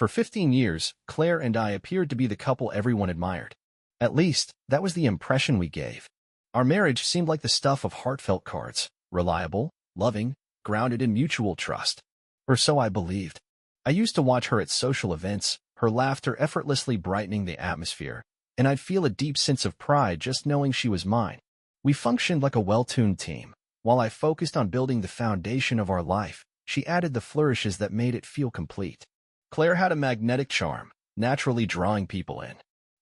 For 15 years, Claire and I appeared to be the couple everyone admired. At least, that was the impression we gave. Our marriage seemed like the stuff of heartfelt cards, reliable, loving, grounded in mutual trust. Or so I believed. I used to watch her at social events, her laughter effortlessly brightening the atmosphere, and I'd feel a deep sense of pride just knowing she was mine. We functioned like a well-tuned team. While I focused on building the foundation of our life, she added the flourishes that made it feel complete. Claire had a magnetic charm, naturally drawing people in.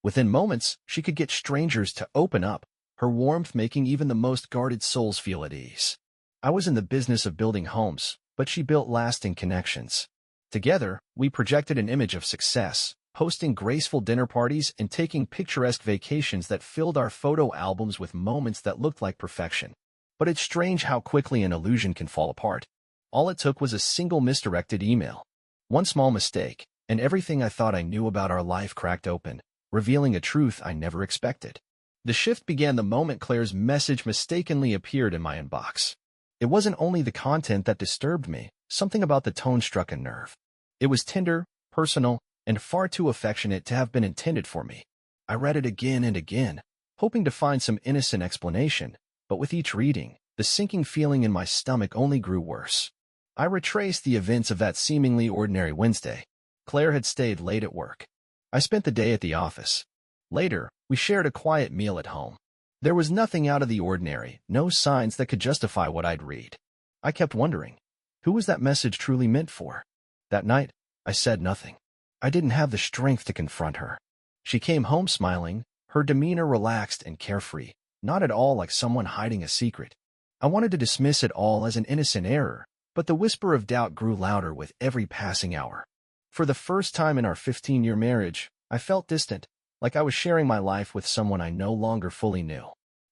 Within moments, she could get strangers to open up, her warmth making even the most guarded souls feel at ease. I was in the business of building homes, but she built lasting connections. Together, we projected an image of success, hosting graceful dinner parties and taking picturesque vacations that filled our photo albums with moments that looked like perfection. But it's strange how quickly an illusion can fall apart. All it took was a single misdirected email. One small mistake, and everything I thought I knew about our life cracked open, revealing a truth I never expected. The shift began the moment Claire's message mistakenly appeared in my inbox. It wasn't only the content that disturbed me, something about the tone struck a nerve. It was tender, personal, and far too affectionate to have been intended for me. I read it again and again, hoping to find some innocent explanation, but with each reading, the sinking feeling in my stomach only grew worse. I retraced the events of that seemingly ordinary Wednesday. Claire had stayed late at work. I spent the day at the office. Later, we shared a quiet meal at home. There was nothing out of the ordinary, no signs that could justify what I'd read. I kept wondering, who was that message truly meant for? That night, I said nothing. I didn't have the strength to confront her. She came home smiling, her demeanor relaxed and carefree, not at all like someone hiding a secret. I wanted to dismiss it all as an innocent error, but the whisper of doubt grew louder with every passing hour. For the first time in our 15-year marriage, I felt distant, like I was sharing my life with someone I no longer fully knew.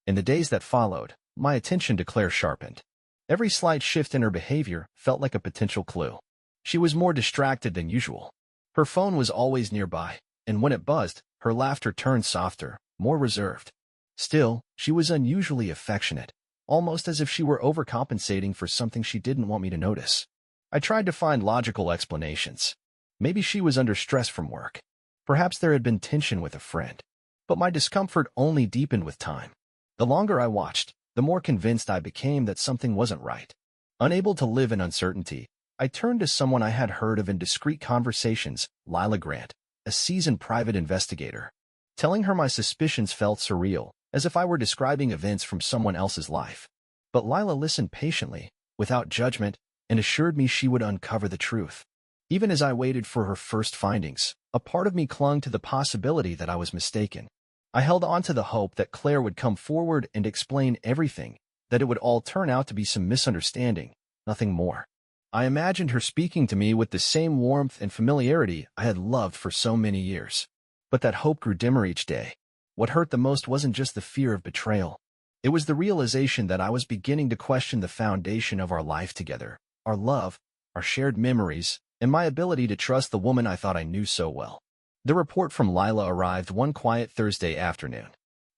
In the days that followed, my attention to Claire sharpened. Every slight shift in her behavior felt like a potential clue. She was more distracted than usual. Her phone was always nearby, and when it buzzed, her laughter turned softer, more reserved. Still, she was unusually affectionate, almost as if she were overcompensating for something she didn't want me to notice. I tried to find logical explanations. Maybe she was under stress from work. Perhaps there had been tension with a friend. But my discomfort only deepened with time. The longer I watched, the more convinced I became that something wasn't right. Unable to live in uncertainty, I turned to someone I had heard of in discreet conversations, Lila Grant, a seasoned private investigator. Telling her my suspicions felt surreal, as if I were describing events from someone else's life. But Lila listened patiently, without judgment, and assured me she would uncover the truth. Even as I waited for her first findings, a part of me clung to the possibility that I was mistaken. I held on to the hope that Claire would come forward and explain everything, that it would all turn out to be some misunderstanding, nothing more. I imagined her speaking to me with the same warmth and familiarity I had loved for so many years. But that hope grew dimmer each day. What hurt the most wasn't just the fear of betrayal. It was the realization that I was beginning to question the foundation of our life together, our love, our shared memories, and my ability to trust the woman I thought I knew so well. The report from Lila arrived one quiet Thursday afternoon.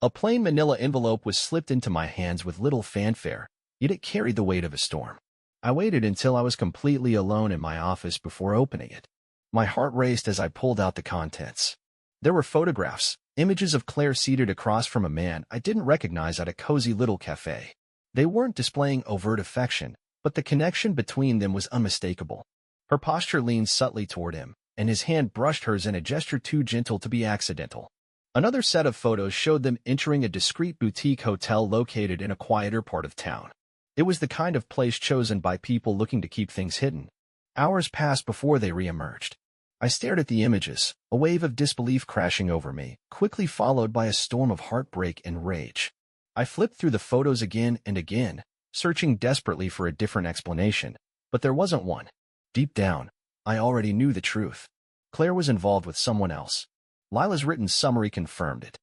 A plain manila envelope was slipped into my hands with little fanfare, yet it carried the weight of a storm. I waited until I was completely alone in my office before opening it. My heart raced as I pulled out the contents. There were photographs, images of Claire seated across from a man I didn't recognize at a cozy little cafe. They weren't displaying overt affection, but the connection between them was unmistakable. Her posture leaned subtly toward him, and his hand brushed hers in a gesture too gentle to be accidental. Another set of photos showed them entering a discreet boutique hotel located in a quieter part of town. It was the kind of place chosen by people looking to keep things hidden. Hours passed before they re-emerged. I stared at the images, a wave of disbelief crashing over me, quickly followed by a storm of heartbreak and rage. I flipped through the photos again and again, searching desperately for a different explanation, but there wasn't one. Deep down, I already knew the truth. Claire was involved with someone else. Lila's written summary confirmed it.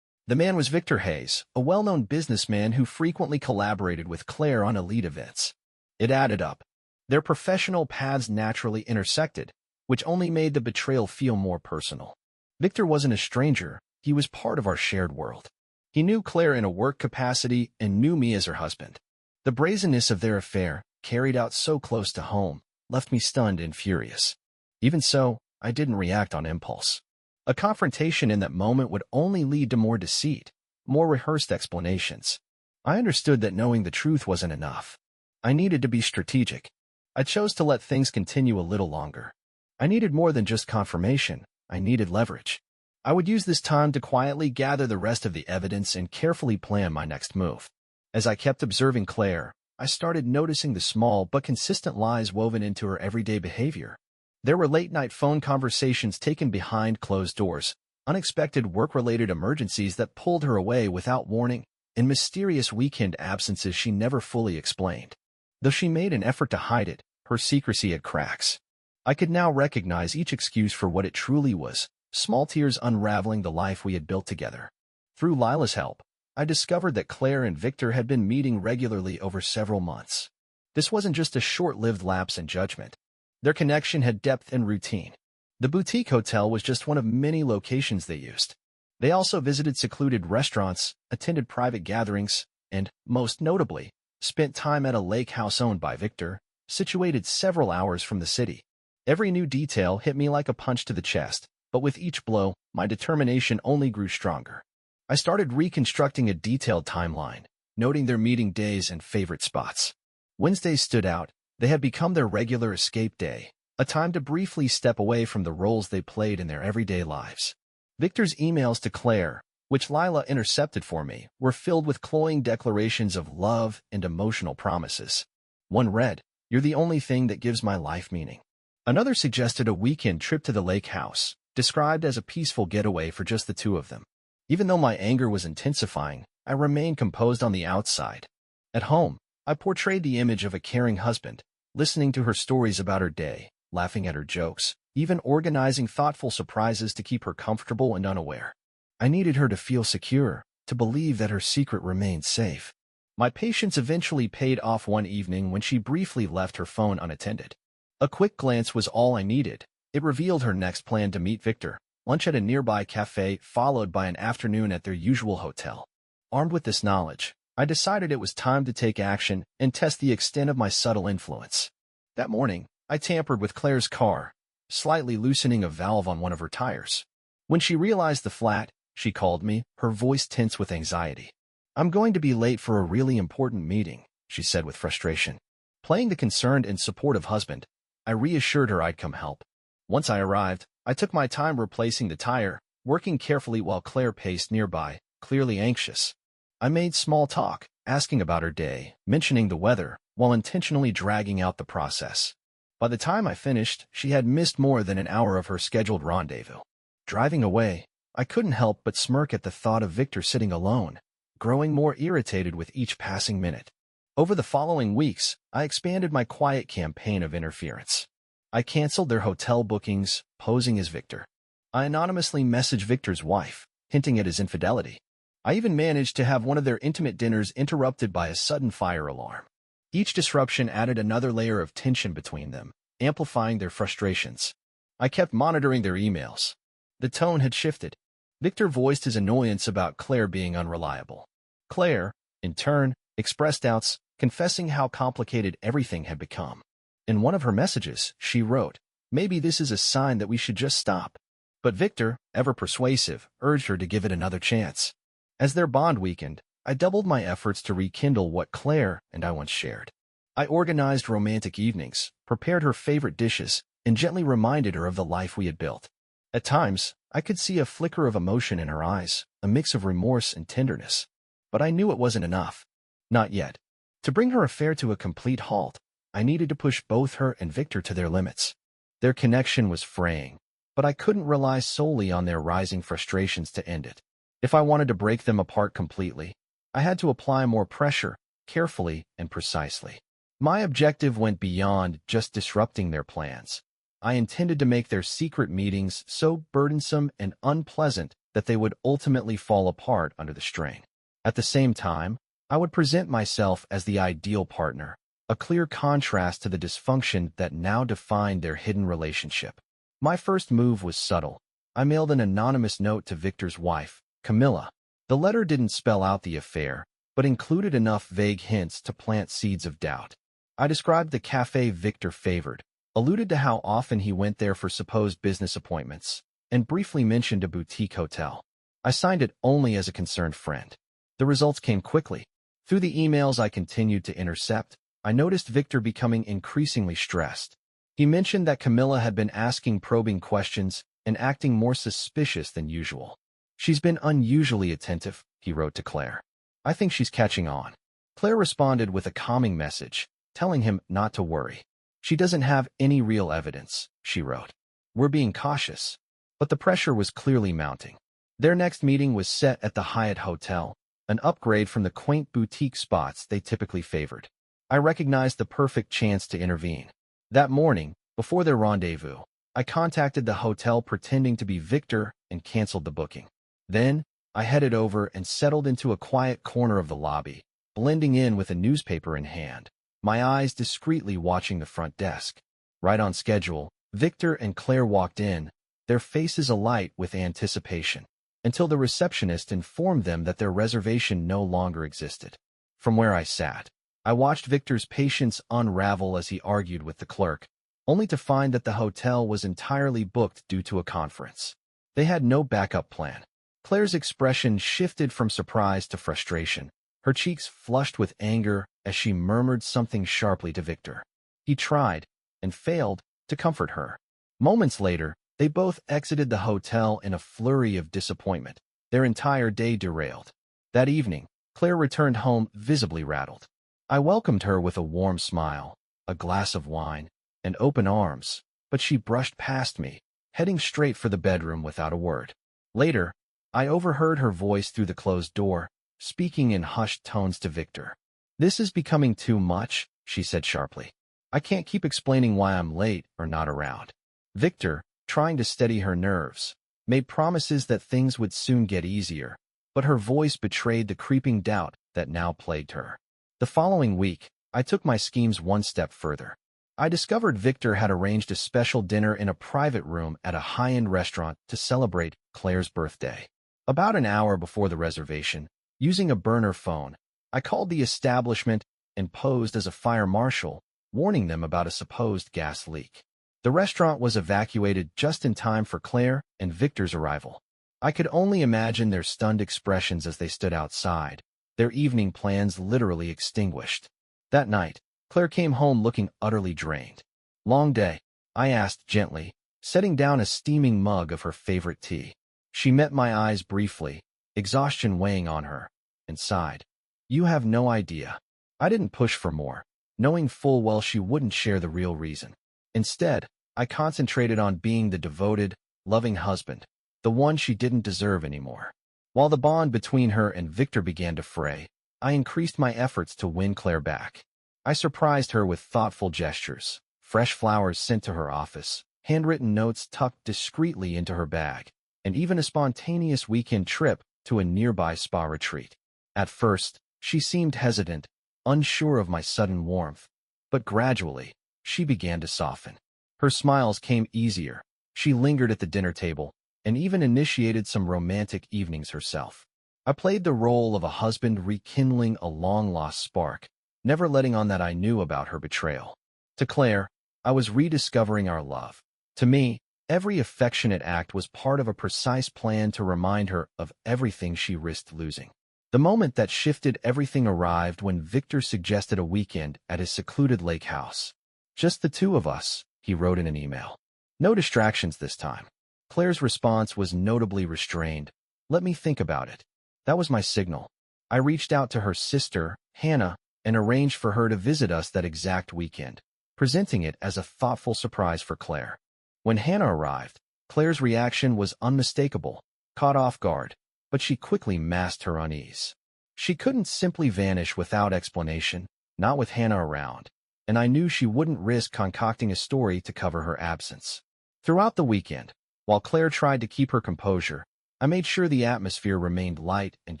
The man was Victor Hayes, a well-known businessman who frequently collaborated with Claire on elite events. It added up. Their professional paths naturally intersected, which only made the betrayal feel more personal. Victor wasn't a stranger, he was part of our shared world. He knew Claire in a work capacity and knew me as her husband. The brazenness of their affair, carried out so close to home, left me stunned and furious. Even so, I didn't react on impulse. A confrontation in that moment would only lead to more deceit, more rehearsed explanations. I understood that knowing the truth wasn't enough. I needed to be strategic. I chose to let things continue a little longer. I needed more than just confirmation. I needed leverage. I would use this time to quietly gather the rest of the evidence and carefully plan my next move. As I kept observing Claire, I started noticing the small but consistent lies woven into her everyday behavior. There were late-night phone conversations taken behind closed doors, unexpected work-related emergencies that pulled her away without warning, and mysterious weekend absences she never fully explained. Though she made an effort to hide it, her secrecy had cracks. I could now recognize each excuse for what it truly was, small tears unraveling the life we had built together. Through Lila's help, I discovered that Claire and Victor had been meeting regularly over several months. This wasn't just a short-lived lapse in judgment. Their connection had depth and routine. The boutique hotel was just one of many locations they used. They also visited secluded restaurants, attended private gatherings, and, most notably, spent time at a lake house owned by Victor, situated several hours from the city. Every new detail hit me like a punch to the chest, but with each blow, my determination only grew stronger. I started reconstructing a detailed timeline, noting their meeting days and favorite spots. Wednesdays stood out. They had become their regular escape day, a time to briefly step away from the roles they played in their everyday lives. Victor's emails to Claire, which Lila intercepted for me, were filled with cloying declarations of love and emotional promises. One read, "You're the only thing that gives my life meaning." Another suggested a weekend trip to the lake house, described as a peaceful getaway for just the two of them. Even though my anger was intensifying, I remained composed on the outside. At home, I portrayed the image of a caring husband, listening to her stories about her day, laughing at her jokes, even organizing thoughtful surprises to keep her comfortable and unaware. I needed her to feel secure, to believe that her secret remained safe. My patience eventually paid off one evening when she briefly left her phone unattended. A quick glance was all I needed. It revealed her next plan to meet Victor, lunch at a nearby cafe followed by an afternoon at their usual hotel. Armed with this knowledge, I decided it was time to take action and test the extent of my subtle influence. That morning, I tampered with Claire's car, slightly loosening a valve on one of her tires. When she realized the flat, she called me, her voice tense with anxiety. "I'm going to be late for a really important meeting," she said with frustration. Playing the concerned and supportive husband, I reassured her I'd come help. Once I arrived, I took my time replacing the tire, working carefully while Claire paced nearby, clearly anxious. I made small talk, asking about her day, mentioning the weather, while intentionally dragging out the process. By the time I finished, she had missed more than an hour of her scheduled rendezvous. Driving away, I couldn't help but smirk at the thought of Victor sitting alone, growing more irritated with each passing minute. Over the following weeks, I expanded my quiet campaign of interference. I canceled their hotel bookings, posing as Victor. I anonymously messaged Victor's wife, hinting at his infidelity. I even managed to have one of their intimate dinners interrupted by a sudden fire alarm. Each disruption added another layer of tension between them, amplifying their frustrations. I kept monitoring their emails. The tone had shifted. Victor voiced his annoyance about Claire being unreliable. Claire, in turn, expressed doubts, confessing how complicated everything had become. In one of her messages, she wrote, "Maybe this is a sign that we should just stop." But Victor, ever persuasive, urged her to give it another chance. As their bond weakened, I doubled my efforts to rekindle what Claire and I once shared. I organized romantic evenings, prepared her favorite dishes, and gently reminded her of the life we had built. At times, I could see a flicker of emotion in her eyes, a mix of remorse and tenderness. But I knew it wasn't enough. Not yet. To bring her affair to a complete halt, I needed to push both her and Victor to their limits. Their connection was fraying, but I couldn't rely solely on their rising frustrations to end it. If I wanted to break them apart completely, I had to apply more pressure, carefully and precisely. My objective went beyond just disrupting their plans. I intended to make their secret meetings so burdensome and unpleasant that they would ultimately fall apart under the strain. At the same time, I would present myself as the ideal partner, a clear contrast to the dysfunction that now defined their hidden relationship. My first move was subtle. I mailed an anonymous note to Victor's wife, Camilla. The letter didn't spell out the affair, but included enough vague hints to plant seeds of doubt. I described the cafe Victor favored, alluded to how often he went there for supposed business appointments, and briefly mentioned a boutique hotel. I signed it only as a concerned friend. The results came quickly. Through the emails I continued to intercept, I noticed Victor becoming increasingly stressed. He mentioned that Camilla had been asking probing questions and acting more suspicious than usual. "She's been unusually attentive," he wrote to Claire. "I think she's catching on." Claire responded with a calming message, telling him not to worry. "She doesn't have any real evidence," she wrote. "We're being cautious." But the pressure was clearly mounting. Their next meeting was set at the Hyatt Hotel, an upgrade from the quaint boutique spots they typically favored. I recognized the perfect chance to intervene. That morning, before their rendezvous, I contacted the hotel pretending to be Victor and canceled the booking. Then, I headed over and settled into a quiet corner of the lobby, blending in with a newspaper in hand, my eyes discreetly watching the front desk. Right on schedule, Victor and Claire walked in, their faces alight with anticipation, until the receptionist informed them that their reservation no longer existed. From where I sat, I watched Victor's patience unravel as he argued with the clerk, only to find that the hotel was entirely booked due to a conference. They had no backup plan. Claire's expression shifted from surprise to frustration, her cheeks flushed with anger as she murmured something sharply to Victor. He tried, and failed, to comfort her. Moments later, they both exited the hotel in a flurry of disappointment, their entire day derailed. That evening, Claire returned home visibly rattled. I welcomed her with a warm smile, a glass of wine, and open arms, but she brushed past me, heading straight for the bedroom without a word. Later, I overheard her voice through the closed door, speaking in hushed tones to Victor. "This is becoming too much," she said sharply. "I can't keep explaining why I'm late or not around." Victor, trying to steady her nerves, made promises that things would soon get easier, but her voice betrayed the creeping doubt that now plagued her. The following week, I took my schemes one step further. I discovered Victor had arranged a special dinner in a private room at a high-end restaurant to celebrate Claire's birthday. About an hour before the reservation, using a burner phone, I called the establishment and posed as a fire marshal, warning them about a supposed gas leak. The restaurant was evacuated just in time for Claire and Victor's arrival. I could only imagine their stunned expressions as they stood outside, their evening plans literally extinguished. That night, Claire came home looking utterly drained. "Long day?" I asked gently, setting down a steaming mug of her favorite tea. She met my eyes briefly, exhaustion weighing on her, and sighed. "You have no idea." I didn't push for more, knowing full well she wouldn't share the real reason. Instead, I concentrated on being the devoted, loving husband, the one she didn't deserve anymore. While the bond between her and Victor began to fray, I increased my efforts to win Claire back. I surprised her with thoughtful gestures, fresh flowers sent to her office, handwritten notes tucked discreetly into her bag, and even a spontaneous weekend trip to a nearby spa retreat. At first, she seemed hesitant, unsure of my sudden warmth, but gradually, she began to soften. Her smiles came easier, she lingered at the dinner table, and even initiated some romantic evenings herself. I played the role of a husband rekindling a long-lost spark, never letting on that I knew about her betrayal. To Claire, I was rediscovering our love. To me, every affectionate act was part of a precise plan to remind her of everything she risked losing. The moment that shifted everything arrived when Victor suggested a weekend at his secluded lake house. "Just the two of us," he wrote in an email. "No distractions this time." Claire's response was notably restrained. "Let me think about it." That was my signal. I reached out to her sister, Hannah, and arranged for her to visit us that exact weekend, presenting it as a thoughtful surprise for Claire. When Hannah arrived, Claire's reaction was unmistakable, caught off guard, but she quickly masked her unease. She couldn't simply vanish without explanation, not with Hannah around, and I knew she wouldn't risk concocting a story to cover her absence. Throughout the weekend, while Claire tried to keep her composure, I made sure the atmosphere remained light and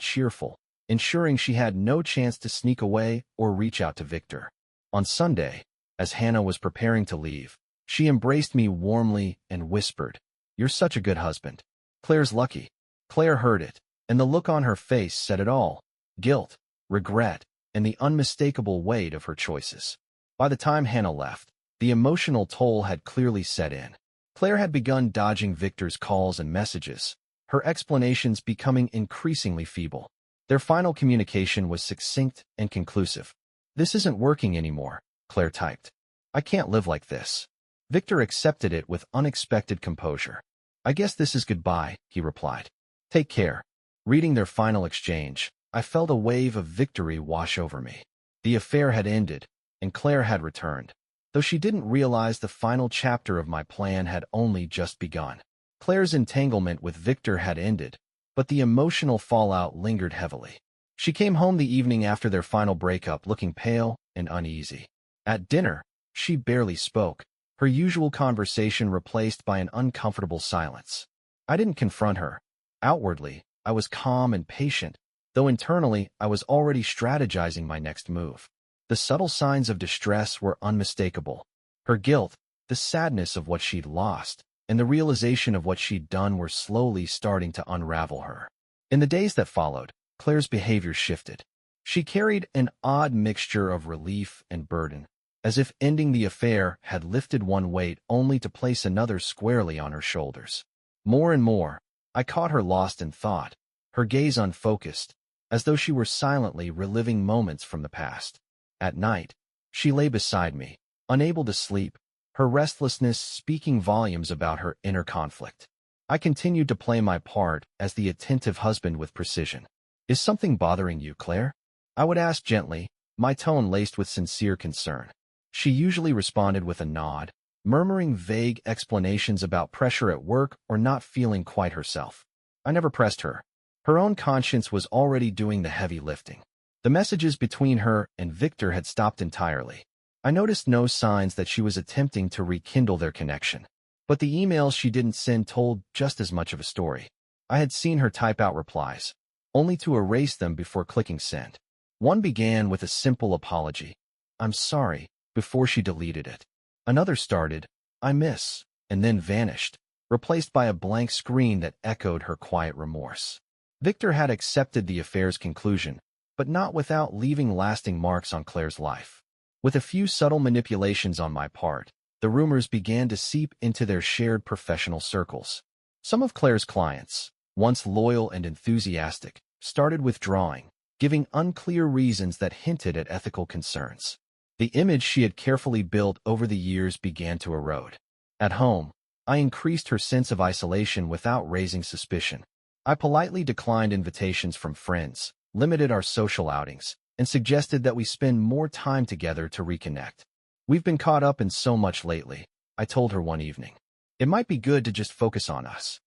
cheerful, ensuring she had no chance to sneak away or reach out to Victor. On Sunday, as Hannah was preparing to leave, she embraced me warmly and whispered, "You're such a good husband." Claire's lucky. Claire heard it, and the look on her face said it all: guilt, regret, and the unmistakable weight of her choices. By the time Hannah left, The emotional toll had clearly set in. Claire had begun dodging Victor's calls and messages, her explanations becoming increasingly feeble. Their final communication was succinct and conclusive. "This isn't working anymore," Claire typed. "I can't live like this." Victor accepted it with unexpected composure. "I guess this is goodbye," he replied. "Take care." Reading their final exchange, I felt a wave of victory wash over me. The affair had ended, and Claire had returned, though she didn't realize the final chapter of my plan had only just begun. Claire's entanglement with Victor had ended, but the emotional fallout lingered heavily. She came home the evening after their final breakup looking pale and uneasy. At dinner, she barely spoke, her usual conversation replaced by an uncomfortable silence. I didn't confront her. Outwardly, I was calm and patient, though internally I was already strategizing my next move. The subtle signs of distress were unmistakable. Her guilt, the sadness of what she'd lost, and the realization of what she'd done were slowly starting to unravel her. In the days that followed, Claire's behavior shifted. She carried an odd mixture of relief and burden, as if ending the affair had lifted one weight only to place another squarely on her shoulders. More and more, I caught her lost in thought, her gaze unfocused, as though she were silently reliving moments from the past. At night, she lay beside me, unable to sleep, her restlessness speaking volumes about her inner conflict. I continued to play my part as the attentive husband with precision. "Is something bothering you, Claire?" I would ask gently, my tone laced with sincere concern. She usually responded with a nod, murmuring vague explanations about pressure at work or not feeling quite herself. I never pressed her. Her own conscience was already doing the heavy lifting. The messages between her and Victor had stopped entirely. I noticed no signs that she was attempting to rekindle their connection. But the emails she didn't send told just as much of a story. I had seen her type out replies, only to erase them before clicking send. One began with a simple apology, "I'm sorry," before she deleted it. Another started, "I miss," and then vanished, replaced by a blank screen that echoed her quiet remorse. Victor had accepted the affair's conclusion, but not without leaving lasting marks on Claire's life. With a few subtle manipulations on my part, the rumors began to seep into their shared professional circles. Some of Claire's clients, once loyal and enthusiastic, started withdrawing, giving unclear reasons that hinted at ethical concerns. The image she had carefully built over the years began to erode. At home, I increased her sense of isolation without raising suspicion. I politely declined invitations from friends, limited our social outings, and suggested that we spend more time together to reconnect. "We've been caught up in so much lately," I told her one evening. "It might be good to just focus on us."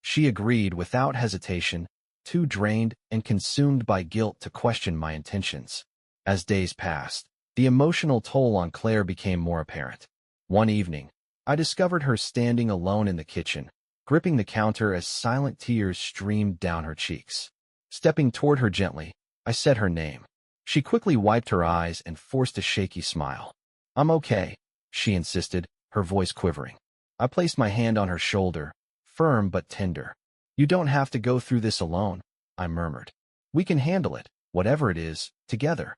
She agreed without hesitation, too drained and consumed by guilt to question my intentions. As days passed, the emotional toll on Claire became more apparent. One evening, I discovered her standing alone in the kitchen, gripping the counter as silent tears streamed down her cheeks. Stepping toward her gently, I said her name. She quickly wiped her eyes and forced a shaky smile. "I'm okay," she insisted, her voice quivering. I placed my hand on her shoulder, firm but tender. "You don't have to go through this alone," I murmured. "We can handle it, whatever it is, together."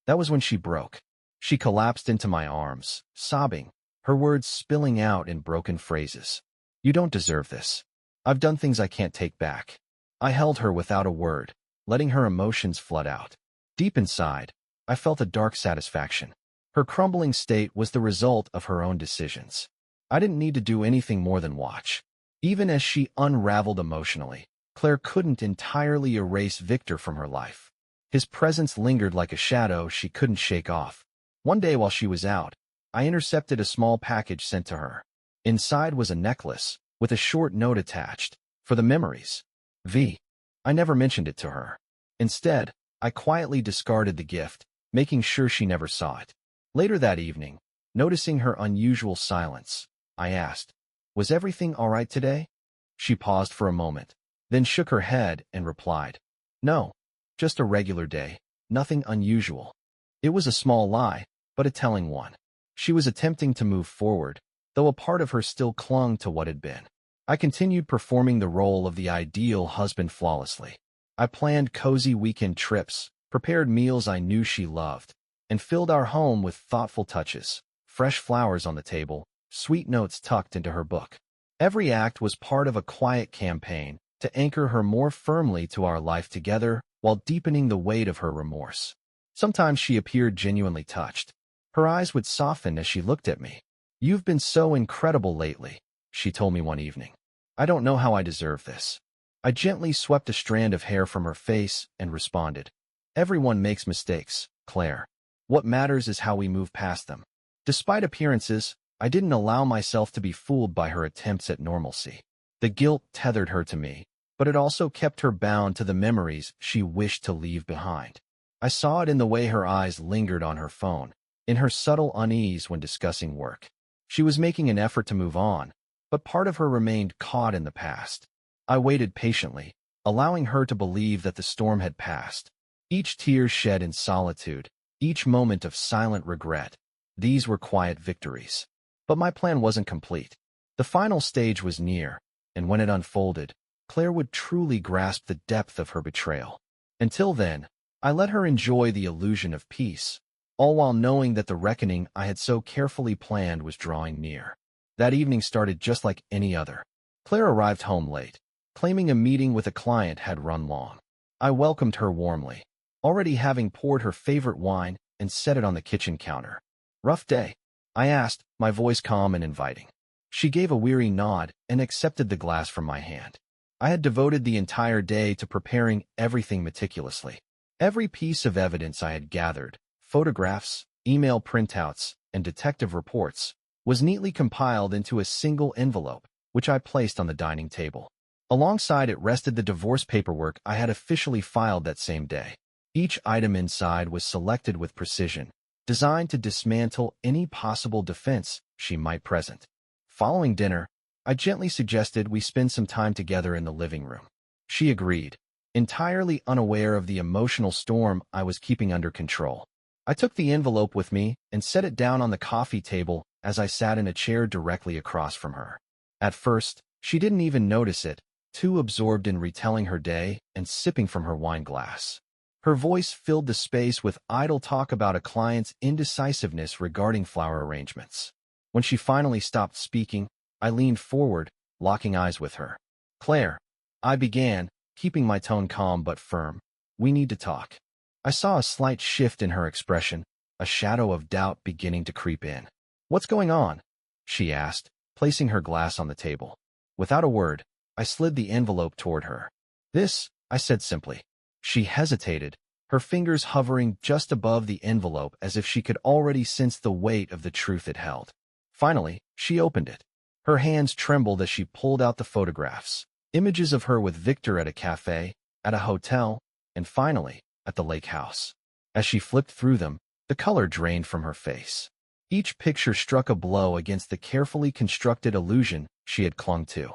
That was when she broke. She collapsed into my arms, sobbing, her words spilling out in broken phrases. "You don't deserve this. I've done things I can't take back." I held her without a word, letting her emotions flood out. Deep inside, I felt a dark satisfaction. Her crumbling state was the result of her own decisions. I didn't need to do anything more than watch. Even as she unraveled emotionally, Claire couldn't entirely erase Victor from her life. His presence lingered like a shadow she couldn't shake off. One day while she was out, I intercepted a small package sent to her. Inside was a necklace, with a short note attached, "For the memories. V." I never mentioned it to her. Instead, I quietly discarded the gift, making sure she never saw it. Later that evening, noticing her unusual silence, I asked, "Was everything all right today?" She paused for a moment, then shook her head and replied, "No, just a regular day, nothing unusual." It was a small lie, but a telling one. She was attempting to move forward, though a part of her still clung to what had been. I continued performing the role of the ideal husband flawlessly. I planned cozy weekend trips, prepared meals I knew she loved, and filled our home with thoughtful touches, fresh flowers on the table, sweet notes tucked into her book. Every act was part of a quiet campaign to anchor her more firmly to our life together while deepening the weight of her remorse. Sometimes she appeared genuinely touched. Her eyes would soften as she looked at me. "You've been so incredible lately," she told me one evening. "I don't know how I deserve this." I gently swept a strand of hair from her face and responded, "Everyone makes mistakes, Claire. What matters is how we move past them." Despite appearances, I didn't allow myself to be fooled by her attempts at normalcy. The guilt tethered her to me, but it also kept her bound to the memories she wished to leave behind. I saw it in the way her eyes lingered on her phone, in her subtle unease when discussing work. She was making an effort to move on, but part of her remained caught in the past. I waited patiently, allowing her to believe that the storm had passed. Each tear shed in solitude, each moment of silent regret. These were quiet victories. But my plan wasn't complete. The final stage was near, and when it unfolded, Claire would truly grasp the depth of her betrayal. Until then, I let her enjoy the illusion of peace, all while knowing that the reckoning I had so carefully planned was drawing near. That evening started just like any other. Claire arrived home late, claiming a meeting with a client had run long. I welcomed her warmly, already having poured her favorite wine and set it on the kitchen counter. "Rough day?" I asked, my voice calm and inviting. She gave a weary nod and accepted the glass from my hand. I had devoted the entire day to preparing everything meticulously. Every piece of evidence I had gathered, photographs, email printouts, and detective reports, was neatly compiled into a single envelope, which I placed on the dining table. Alongside it rested the divorce paperwork I had officially filed that same day. Each item inside was selected with precision, designed to dismantle any possible defense she might present. Following dinner, I gently suggested we spend some time together in the living room. She agreed, entirely unaware of the emotional storm I was keeping under control. I took the envelope with me and set it down on the coffee table as I sat in a chair directly across from her. At first, she didn't even notice it, too absorbed in retelling her day and sipping from her wine glass. Her voice filled the space with idle talk about a client's indecisiveness regarding flower arrangements. When she finally stopped speaking, I leaned forward, locking eyes with her. "Claire," I began, keeping my tone calm but firm, "we need to talk." I saw a slight shift in her expression, a shadow of doubt beginning to creep in. "What's going on?" she asked, placing her glass on the table. Without a word, I slid the envelope toward her. "This," I said simply. She hesitated, her fingers hovering just above the envelope as if she could already sense the weight of the truth it held. Finally, she opened it. Her hands trembled as she pulled out the photographs, images of her with Victor at a cafe, at a hotel, and finally, at the lake house. As she flipped through them, the color drained from her face. Each picture struck a blow against the carefully constructed illusion she had clung to.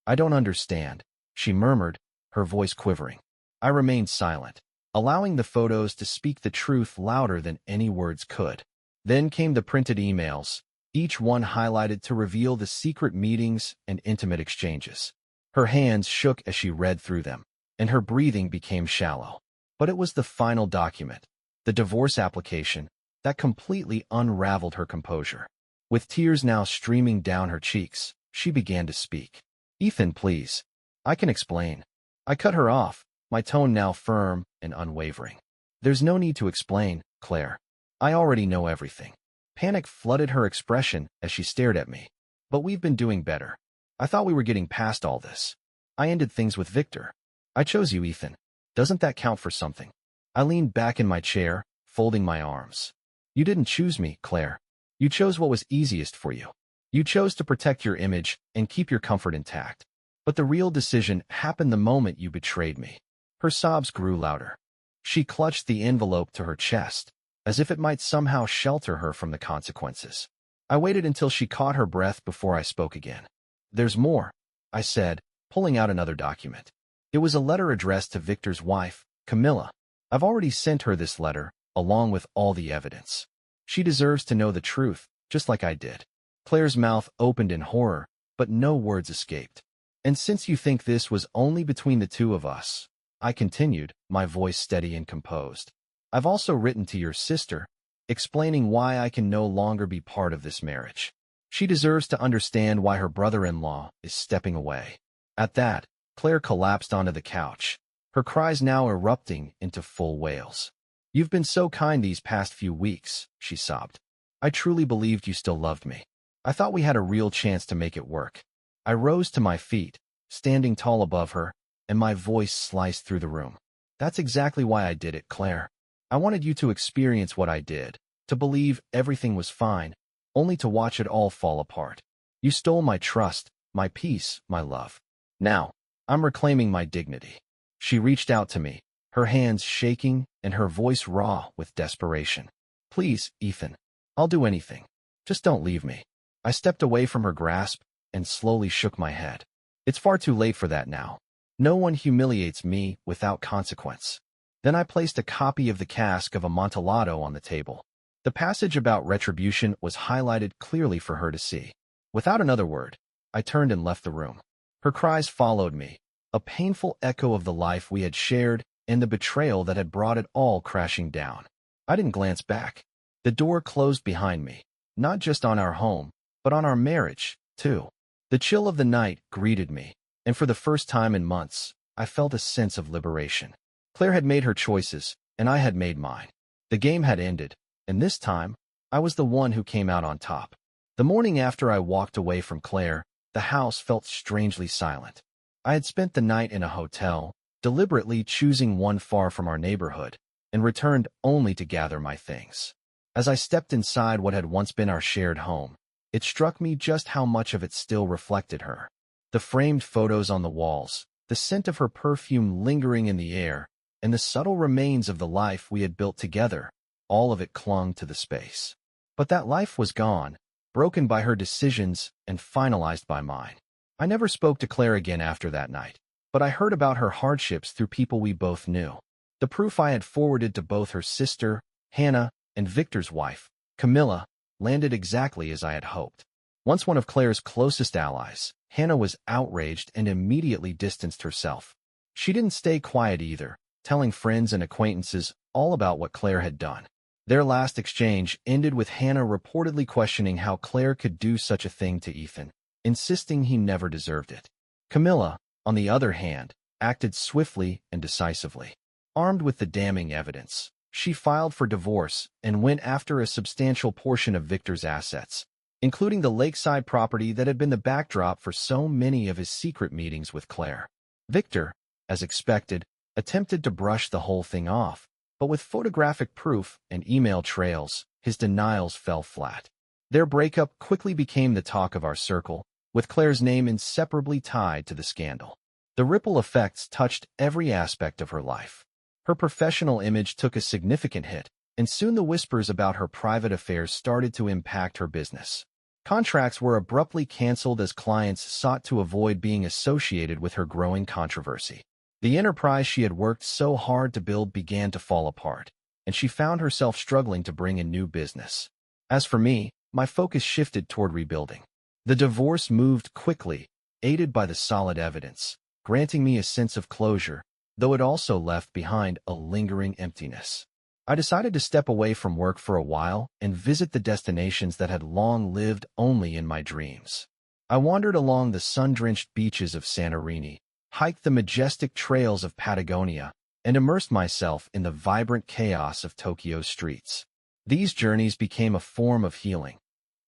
I don't understand," she murmured, her voice quivering. I remained silent, allowing the photos to speak the truth louder than any words could. Then came the printed emails, each one highlighted to reveal the secret meetings and intimate exchanges. Her hands shook as she read through them, and her breathing became shallow. But it was the final document, the divorce application, that completely unraveled her composure. With tears now streaming down her cheeks, she began to speak. "Ethan, please. I can explain." I cut her off, my tone now firm and unwavering. "There's no need to explain, Claire. I already know everything." Panic flooded her expression as she stared at me. "But we've been doing better. I thought we were getting past all this. I ended things with Victor. I chose you, Ethan. Doesn't that count for something?" I leaned back in my chair, folding my arms. "You didn't choose me, Claire. You chose what was easiest for you. You chose to protect your image and keep your comfort intact. But the real decision happened the moment you betrayed me." Her sobs grew louder. She clutched the envelope to her chest, as if it might somehow shelter her from the consequences. I waited until she caught her breath before I spoke again. "There's more," I said, pulling out another document. It was a letter addressed to Victor's wife, Camilla. "I've already sent her this letter, along with all the evidence. She deserves to know the truth, just like I did." Claire's mouth opened in horror, but no words escaped. "And since you think this was only between the two of us," I continued, my voice steady and composed, "I've also written to your sister, explaining why I can no longer be part of this marriage. She deserves to understand why her brother-in-law is stepping away. At that, Claire collapsed onto the couch, her cries now erupting into full wails. "You've been so kind these past few weeks," she sobbed. "I truly believed you still loved me. I thought we had a real chance to make it work." I rose to my feet, standing tall above her, and my voice sliced through the room. "That's exactly why I did it, Claire. I wanted you to experience what I did, to believe everything was fine, only to watch it all fall apart. You stole my trust, my peace, my love. Now, I'm reclaiming my dignity." She reached out to me, her hands shaking and her voice raw with desperation. "Please, Ethan. I'll do anything. Just don't leave me." I stepped away from her grasp and slowly shook my head. It's far too late for that now. No one humiliates me without consequence. Then I placed a copy of the Cask of Amontillado on the table. The passage about retribution was highlighted clearly for her to see. Without another word, I turned and left the room. Her cries followed me, a painful echo of the life we had shared and the betrayal that had brought it all crashing down. I didn't glance back. The door closed behind me, not just on our home, but on our marriage, too. The chill of the night greeted me, and for the first time in months, I felt a sense of liberation. Claire had made her choices, and I had made mine. The game had ended, and this time, I was the one who came out on top. The morning after I walked away from Claire, the house felt strangely silent. I had spent the night in a hotel, deliberately choosing one far from our neighborhood, and returned only to gather my things. As I stepped inside what had once been our shared home, it struck me just how much of it still reflected her. The framed photos on the walls, the scent of her perfume lingering in the air, and the subtle remains of the life we had built together, all of it clung to the space. But that life was gone, broken by her decisions and finalized by mine. I never spoke to Claire again after that night, but I heard about her hardships through people we both knew. The proof I had forwarded to both her sister, Hannah, and Victor's wife, Camilla, landed exactly as I had hoped. Once one of Claire's closest allies, Hannah was outraged and immediately distanced herself. She didn't stay quiet either, telling friends and acquaintances all about what Claire had done. Their last exchange ended with Hannah reportedly questioning how Claire could do such a thing to Ethan, insisting he never deserved it. Camilla, on the other hand, acted swiftly and decisively. Armed with the damning evidence, she filed for divorce and went after a substantial portion of Victor's assets, including the lakeside property that had been the backdrop for so many of his secret meetings with Claire. Victor, as expected, attempted to brush the whole thing off, but with photographic proof and email trails, his denials fell flat. Their breakup quickly became the talk of our circle, with Claire's name inseparably tied to the scandal. The ripple effects touched every aspect of her life. Her professional image took a significant hit, and soon the whispers about her private affairs started to impact her business. Contracts were abruptly canceled as clients sought to avoid being associated with her growing controversy. The enterprise she had worked so hard to build began to fall apart, and she found herself struggling to bring in new business. As for me, my focus shifted toward rebuilding. The divorce moved quickly, aided by the solid evidence, granting me a sense of closure, though it also left behind a lingering emptiness. I decided to step away from work for a while and visit the destinations that had long lived only in my dreams. I wandered along the sun-drenched beaches of Santorini, hiked the majestic trails of Patagonia, and immersed myself in the vibrant chaos of Tokyo's streets. These journeys became a form of healing,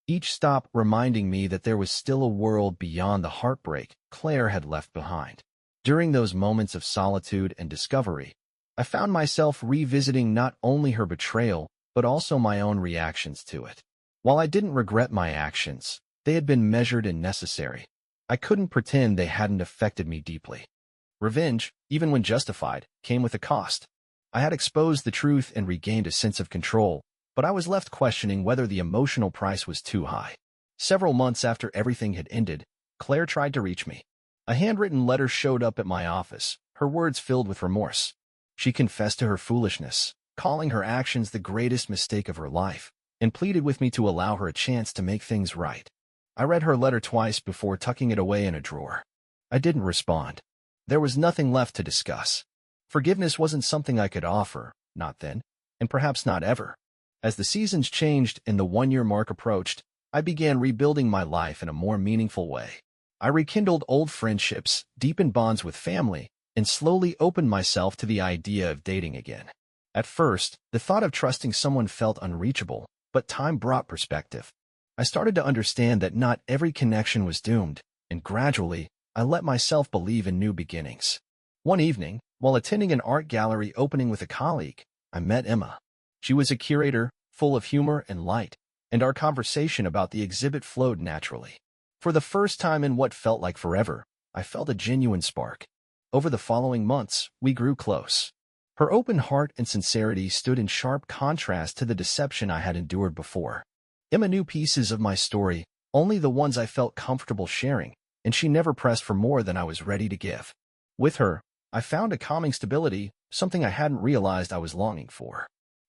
each stop reminding me that there was still a world beyond the heartbreak Claire had left behind. During those moments of solitude and discovery, I found myself revisiting not only her betrayal, but also my own reactions to it. While I didn't regret my actions, they had been measured and necessary. I couldn't pretend they hadn't affected me deeply. Revenge, even when justified, came with a cost. I had exposed the truth and regained a sense of control, but I was left questioning whether the emotional price was too high. Several months after everything had ended, Claire tried to reach me. A handwritten letter showed up at my office, her words filled with remorse. She confessed to her foolishness, calling her actions the greatest mistake of her life, and pleaded with me to allow her a chance to make things right. I read her letter twice before tucking it away in a drawer. I didn't respond. There was nothing left to discuss. Forgiveness wasn't something I could offer, not then, and perhaps not ever. As the seasons changed and the one-year mark approached, I began rebuilding my life in a more meaningful way. I rekindled old friendships, deepened bonds with family, and slowly opened myself to the idea of dating again. At first, the thought of trusting someone felt unreachable, but time brought perspective. I started to understand that not every connection was doomed, and gradually, I let myself believe in new beginnings. One evening, while attending an art gallery opening with a colleague, I met Emma. She was a curator, full of humor and light, and our conversation about the exhibit flowed naturally. For the first time in what felt like forever, I felt a genuine spark. Over the following months, we grew close. Her open heart and sincerity stood in sharp contrast to the deception I had endured before. Emma knew pieces of my story, only the ones I felt comfortable sharing, and she never pressed for more than I was ready to give. With her, I found a calming stability, something I hadn't realized I was longing for.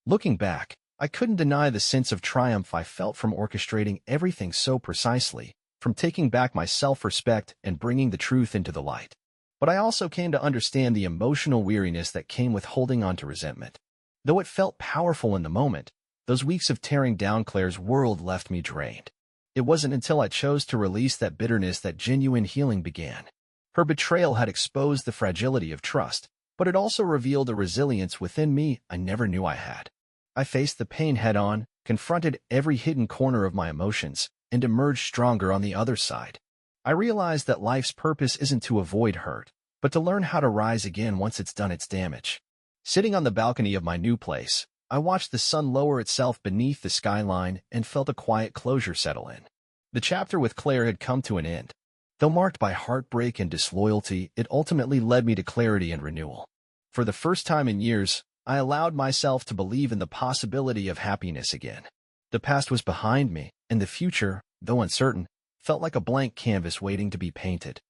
Looking back, I couldn't deny the sense of triumph I felt from orchestrating everything so precisely, from taking back my self-respect and bringing the truth into the light. But I also came to understand the emotional weariness that came with holding on to resentment. Though it felt powerful in the moment, those weeks of tearing down Claire's world left me drained. It wasn't until I chose to release that bitterness that genuine healing began. Her betrayal had exposed the fragility of trust, but it also revealed a resilience within me I never knew I had. I faced the pain head-on, confronted every hidden corner of my emotions, and emerged stronger on the other side. I realized that life's purpose isn't to avoid hurt, but to learn how to rise again once it's done its damage. Sitting on the balcony of my new place, I watched the sun lower itself beneath the skyline and felt a quiet closure settle in. The chapter with Claire had come to an end. Though marked by heartbreak and disloyalty, it ultimately led me to clarity and renewal. For the first time in years, I allowed myself to believe in the possibility of happiness again. The past was behind me, and the future, though uncertain, felt like a blank canvas waiting to be painted.